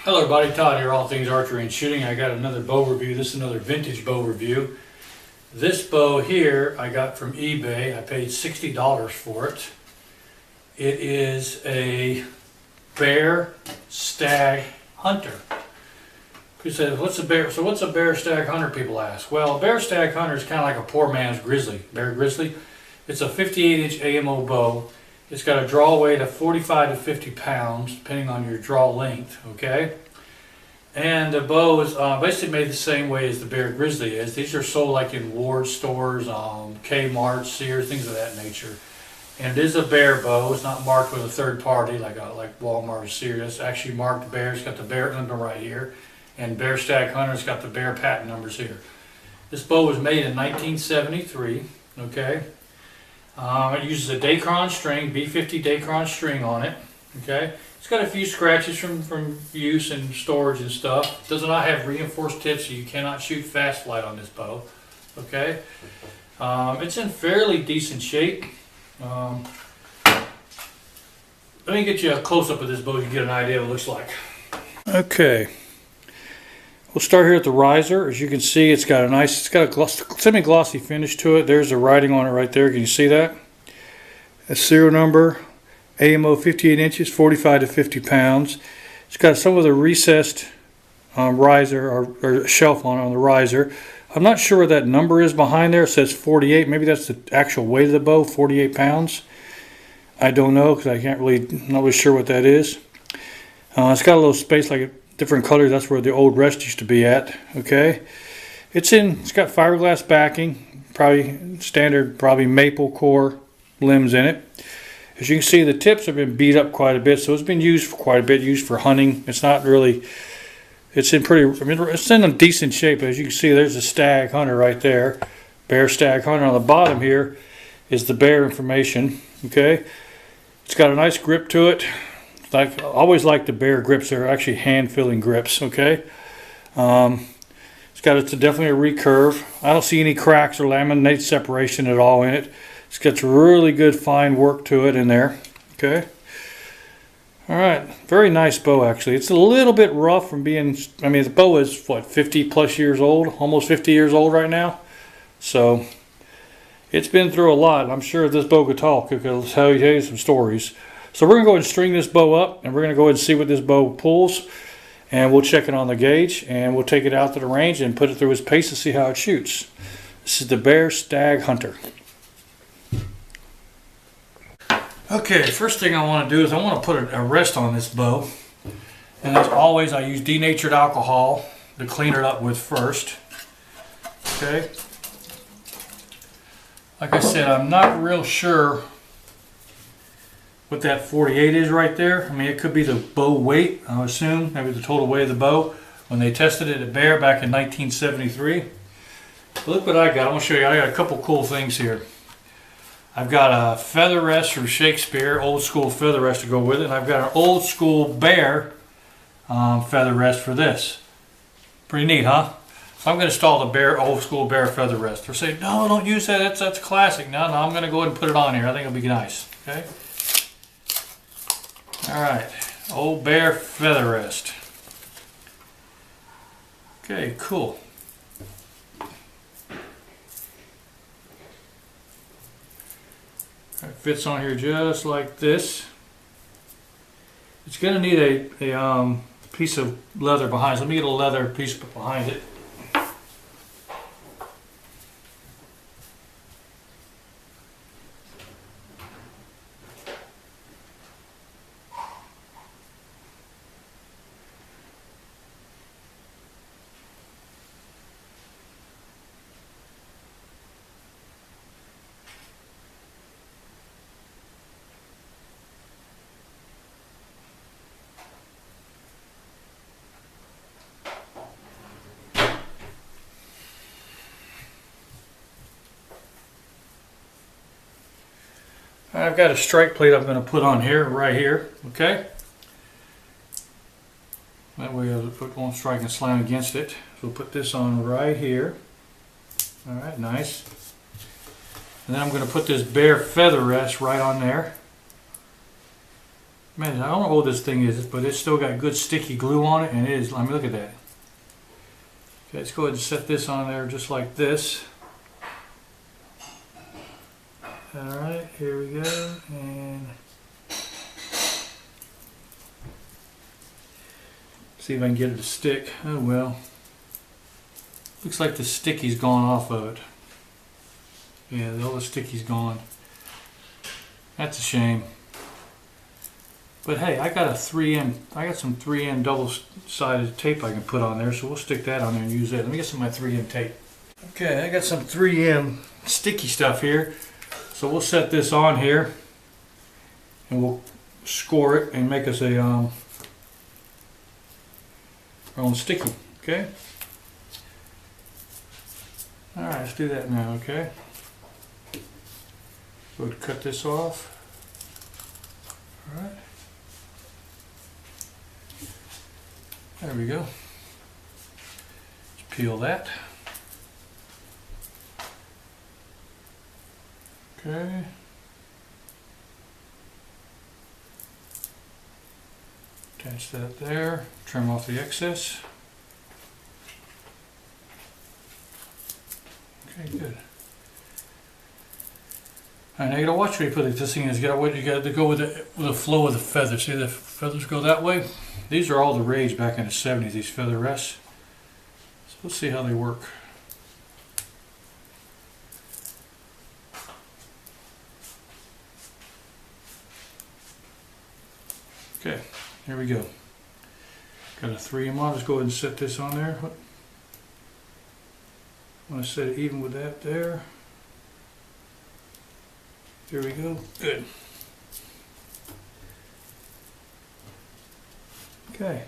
Hello everybody, Todd here, all things archery and shooting. I got another bow review. This is another vintage bow review. This bow here I got from eBay. I paid $60 for it. It is a Bear Stag Hunter. People say, what's a Bear Stag Hunter, people ask. Well, a Bear Stag Hunter is kind of like a poor man's grizzly, Bear Grizzly. It's a 58-inch AMO bow. It's got a draw weight of 45 to 50 pounds, depending on your draw length, okay? And the bow is basically made the same way as the Bear Grizzly is. These are sold like in Ward stores, Kmart, Sears, things of that nature. And it is a Bear bow. It's not marked with a third party like Walmart or Sears. It's actually marked Bear. It's got the Bear number right here. And Bear Stag Hunter's got the Bear patent numbers here. This bow was made in 1973, okay? It uses a Dacron string, B50 Dacron string on it, okay? It's got a few scratches from use and storage and stuff. It does not have reinforced tips, so you cannot shoot fast flight on this bow, okay? It's in fairly decent shape. Let me get you a close-up of this bow so you can get an idea of what it looks like. Okay. We'll start here at the riser. As you can see, it's got a semi-glossy finish to it. There's the writing on it right there. Can you see that? A serial number, AMO 58 inches, 45 to 50 pounds. It's got some of the recessed riser or shelf on the riser. I'm not sure what that number is behind there. It says 48. Maybe that's the actual weight of the bow, 48 pounds. I don't know because I'm not really sure what that is. It's got a little space like different colors. That's where the old rest used to be at. Okay, it's got fiberglass backing, probably standard, maple core limbs in it. As you can see, the tips have been beat up quite a bit, so it's been used for quite a bit, used for hunting. It's not really, it's in a decent shape. As you can see, there's a Stag Hunter right there, Bear Stag Hunter. On the bottom here is the Bear information. Okay, it's got a nice grip to it. I always like the Bear grips. They're actually hand-filling grips, okay? It's definitely a recurve. I don't see any cracks or laminate separation at all in it. It's got really good fine work to it in there, okay? All right, very nice bow actually. It's a little bit rough from being, the bow is what, 50 plus years old, almost 50 years old right now. So it's been through a lot. I'm sure if this bow could talk, it could tell you some stories. So we're going to go ahead and string this bow up, and we're going to go ahead and see what this bow pulls, and we'll check it on the gauge, and we'll take it out to the range and put it through its pace to see how it shoots. This is the Bear Stag Hunter. Okay, first thing I want to do is I want to put a rest on this bow, and as always I use denatured alcohol to clean it up with first. Okay. Like I said, I'm not real sure what that 48 is right there. It could be the bow weight, I would assume, maybe the total weight of the bow when they tested it at Bear back in 1973. But look what I got. I'm going to show you. I got a couple cool things here. I've got a feather rest from Shakespeare, old school feather rest to go with it. And I've got an old school Bear feather rest for this. Pretty neat, huh? So I'm going to install the old school Bear feather rest. They're saying, no, don't use that. That's classic. No, I'm going to go ahead and put it on here. I think it'll be nice. Okay. Alright, old Bear feather rest. Okay, cool. It fits on here just like this. It's going to need a piece of leather behind it. Let me get a leather piece behind it. I've got a strike plate I'm going to put on here, right here, okay? That way it won't strike and slam against it. So we'll put this on right here. Alright, nice. And then I'm going to put this Bear feather rest right on there. Man, I don't know what this thing is, but it's still got good sticky glue on it, and it is. I mean, look at that. Okay, let's go ahead and set this on there just like this. Alright, here we go, and see if I can get it to stick. Oh well. Looks like the sticky's gone off of it. Yeah, all the sticky's gone. That's a shame. But hey, I got some 3M double-sided tape I can put on there, so we'll stick that on there and use that. Let me get some of my 3M tape. Okay, I got some 3M sticky stuff here. So we'll set this on here and we'll score it and make us a our own sticky, okay? Alright, let's do that now, okay? Go ahead and cut this off. Alright. There we go. Let's peel that. Okay. Attach that there. Trim off the excess. Okay, good. Alright, now you gotta watch where you put this thing is. You gotta go with the flow of the feathers. See the feathers go that way? These are all the rage back in the 70s, these feather rests. So let's see how they work. Okay, here we go. Got a 3M on. Let's go ahead and set this on there. I want to set it even with that there. There we go. Good. Okay.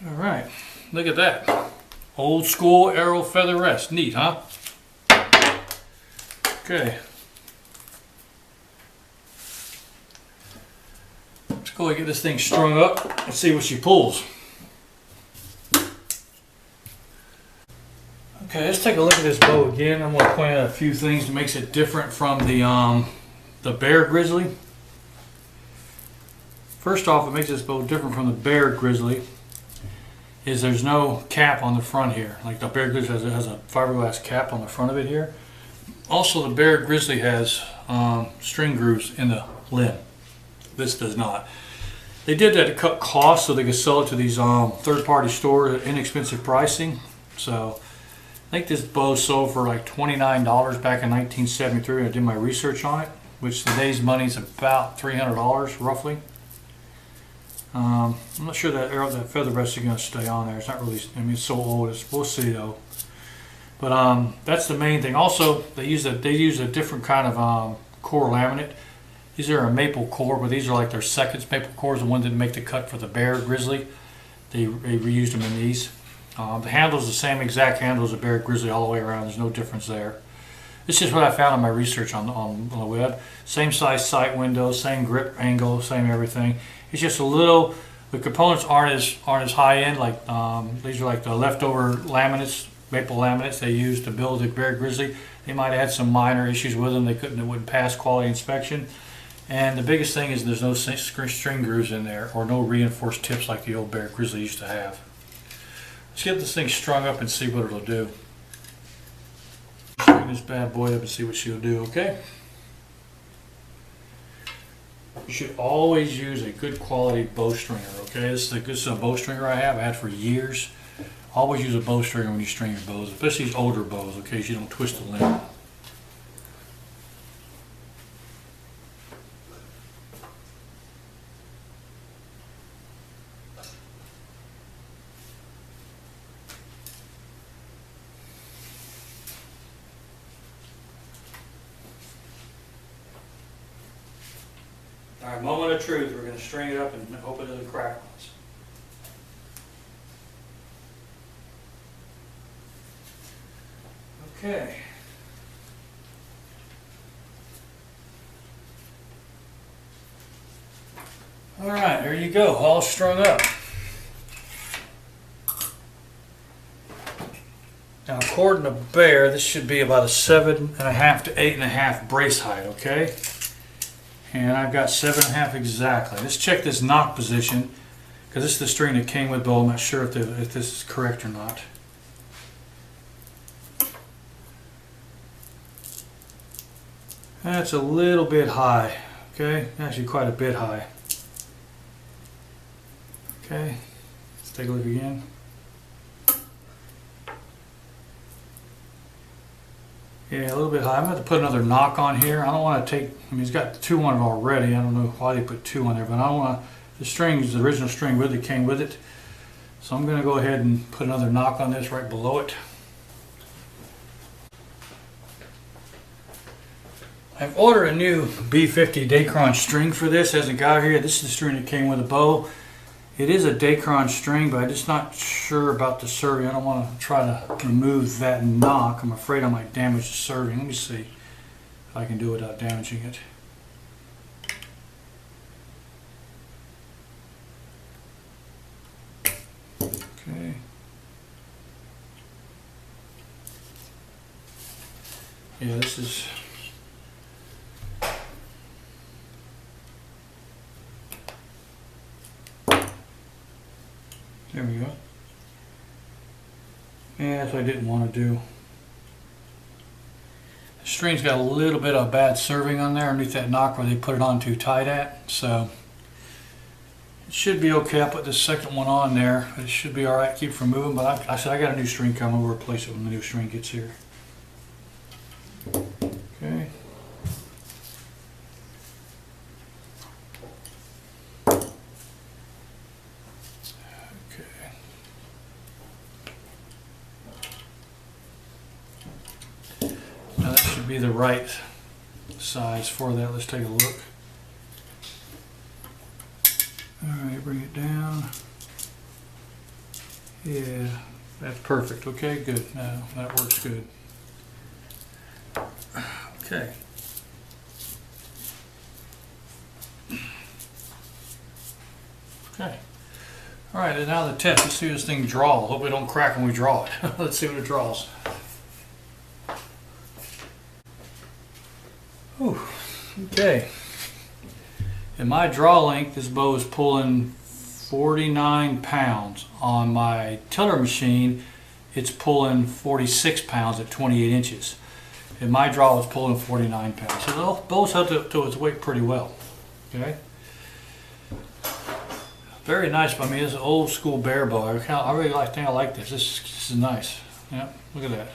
All right. Look at that. Old school arrow feather rest. Neat, huh? Okay. Let's go and get this thing strung up and see what she pulls. Okay, let's take a look at this bow again. I'm going to point out a few things that makes it different from the Bear Grizzly. First off, what makes this bow different from the Bear Grizzly is there's no cap on the front here. Like the Bear Grizzly has a fiberglass cap on the front of it here. Also, the Bear Grizzly has string grooves in the limb. This does not. They did that to cut costs so they could sell it to these third-party stores at inexpensive pricing. So I think this bow sold for like $29 back in 1973 when I did my research on it, which today's money is about $300 roughly. I'm not sure that feather rest is going to stay on there. It's not really, I mean, it's so old. We'll see though. But that's the main thing. Also, they use a different kind of core laminate. These are a maple core, but these are like their second maple cores. The one that didn't make the cut for the Bear Grizzly. They reused them in these. The handle's the same exact handle as a Bear Grizzly all the way around. There's no difference there. It's just what I found in my research on the web. Same size sight window, same grip angle, same everything. It's just a little. The components aren't as high end. Like these are like the leftover laminates, maple laminates they used to build the Bear Grizzly. They might have had some minor issues with them. It wouldn't pass quality inspection. And the biggest thing is there's no string grooves in there or no reinforced tips like the old Bear Grizzly used to have. Let's get this thing strung up and see what it'll do. String this bad boy up and see what she'll do, okay? You should always use a good quality bowstringer, okay? This is a bowstringer I have. I had for years. Always use a bowstringer when you string your bows, especially these older bows, okay, so you don't twist the limb. All right, moment of truth. We're going to string it up and hope it doesn't crack on us. Okay. All right, there you go, all strung up. Now, according to Bear, this should be about a 7.5 to 8.5 brace height, okay? and I've got 7.5 exactly. Let's check this knock position, because this is the string that came with bow. I'm not sure if this is correct or not. That's a little bit high. Okay, actually quite a bit high. Okay, let's take a look again. Yeah, a little bit high. I'm going to have to put another knock on here. I don't want to take, I mean, he's got 2 on it already. I don't know why they put 2 on there, but I don't want to, the string is the original string with it, came with it. So I'm going to go ahead and put another knock on this right below it. I've ordered a new B50 Dacron string for this. Hasn't got here. This is the string that came with a bow. It is a Dacron string, but I'm just not sure about the serving. I don't want to try to remove that knock. I'm afraid I might damage the serving. Let me see if I can do it without damaging it. Okay. Yeah, this is... There we go. Yeah, that's what I didn't want to do. The string's got a little bit of bad serving on there underneath that knock where they put it on too tight at. So it should be okay. I'll put this second one on there. It should be alright. Keep from moving. But I said I got a new string coming. We'll replace it when the new string gets here. Okay. Now that should be the right size for that. Let's take a look. Alright, bring it down. Yeah, that's perfect. Okay, good. Now that works good. Okay. Okay. Alright, and now the test. Let's see what this thing draws. Hope we don't crack when we draw it. Let's see what it draws. Whew. Okay. In my draw length, this bow is pulling 49 pounds. On my tiller machine, it's pulling 46 pounds at 28 inches. And my draw is pulling 49 pounds. So the bow's held to its weight pretty well. Okay. Very nice. I mean, it's an old school bear bow. I really think I like this. This is nice. Yeah, look at that.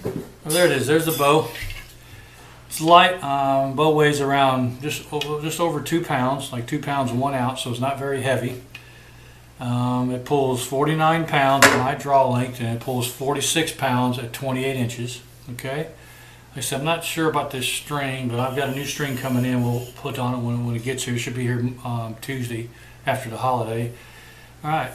Well, there it is. There's the bow. It's light. Bow weighs around just over 2 pounds, like 2 pounds and 1 ounce, so it's not very heavy. It pulls 49 pounds at my draw length, and it pulls 46 pounds at 28 inches. Okay. Like I said, I'm not sure about this string, but I've got a new string coming in. We'll put on it when it gets here. It should be here Tuesday after the holiday. All right.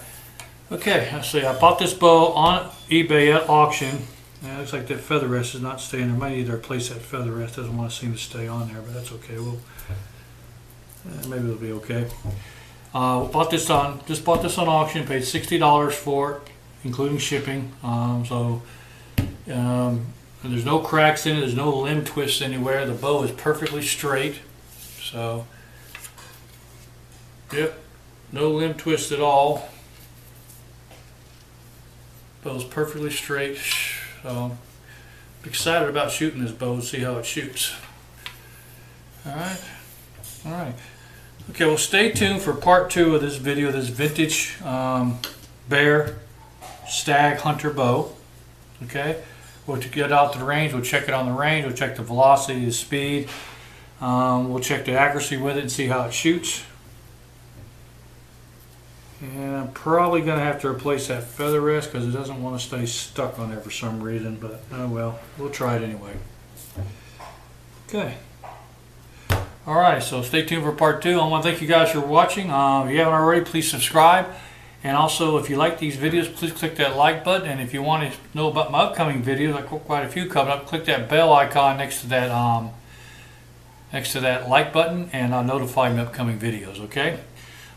Okay. Let's see. I bought this bow on eBay at auction. It looks like that feather rest is not staying there. Might need to replace that feather rest. Doesn't want to seem to stay on there, but that's okay. We'll maybe it'll be okay. Just bought this on auction. Paid $60 for it, including shipping. There's no cracks in it. There's no limb twists anywhere. The bow is perfectly straight. So, yep, no limb twist at all. Bow's perfectly straight. So, I'm excited about shooting this bow and see how it shoots. Alright. Alright. Okay, well, stay tuned for part 2 of this video, this vintage Bear Stag Hunter bow. Okay. We'll get out to the range. We'll check it on the range. We'll check the velocity, the speed. We'll check the accuracy with it and see how it shoots. And I'm probably going to have to replace that feather rest because it doesn't want to stay stuck on there for some reason. But oh well, we'll try it anyway. Okay. Alright, so stay tuned for part 2. I want to thank you guys for watching. If you haven't already, please subscribe. And also, if you like these videos, please click that like button. And if you want to know about my upcoming videos, I've got quite a few coming up, click that bell icon next to that like button, and I'll notify you of upcoming videos, okay?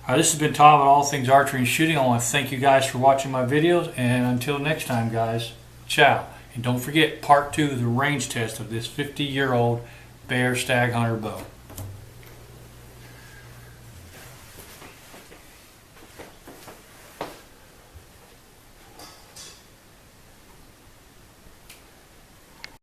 Alright, this has been Tom at All Things Archery and Shooting. I want to thank you guys for watching my videos, and until next time, guys, ciao. And don't forget, part 2, the range test of this 50-year-old Bear Stag Hunter bow.